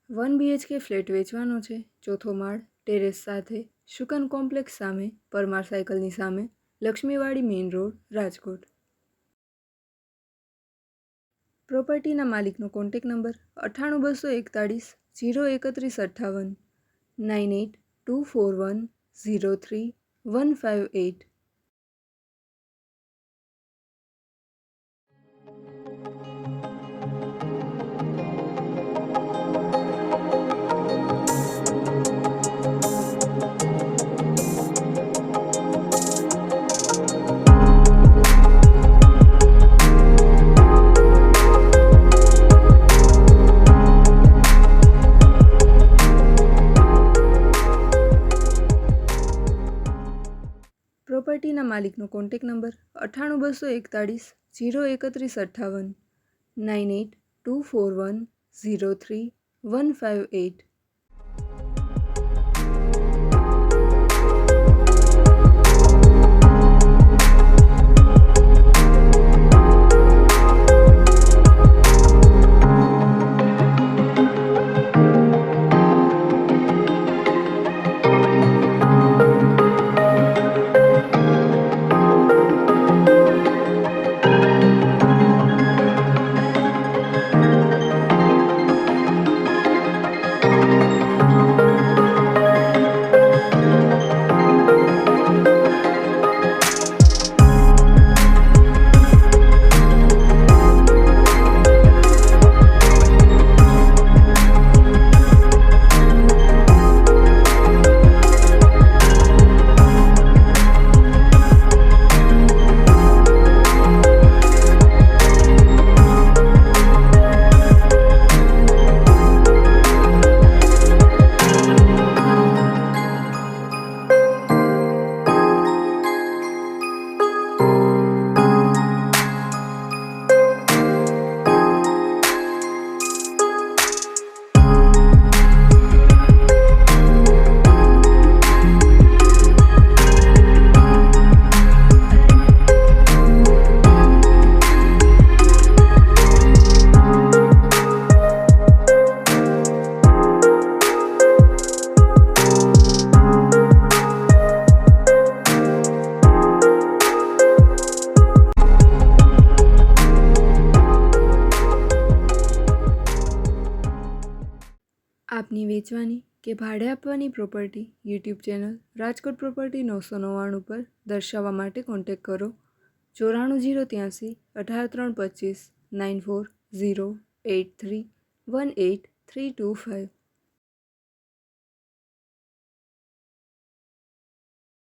1 BHK flat વેચવાનો છે, ચોથો માળ, ટેરેસ સાથે, શુકન કોમ્પ્લેક્સ સામે, પરમાર સાયકલની સામે, લક્ષ્મીવાડી મેઇન રોડ, રાજકોટ. પ્રોપર્ટીના માલિકનો કોન્ટેક્ટ નંબર 9824103158 9824103158. પ્રોપર્ટીના માલિકનો કોન્ટેક્ટ નંબર 9824103158 9824103158. આપની વેચવાની કે ભાડે આપવાની property YouTube channel Rajkot property 999 પર દર્શાવવા માટે કોન્ટેક્ટ કરો 94083 18325 9408318325.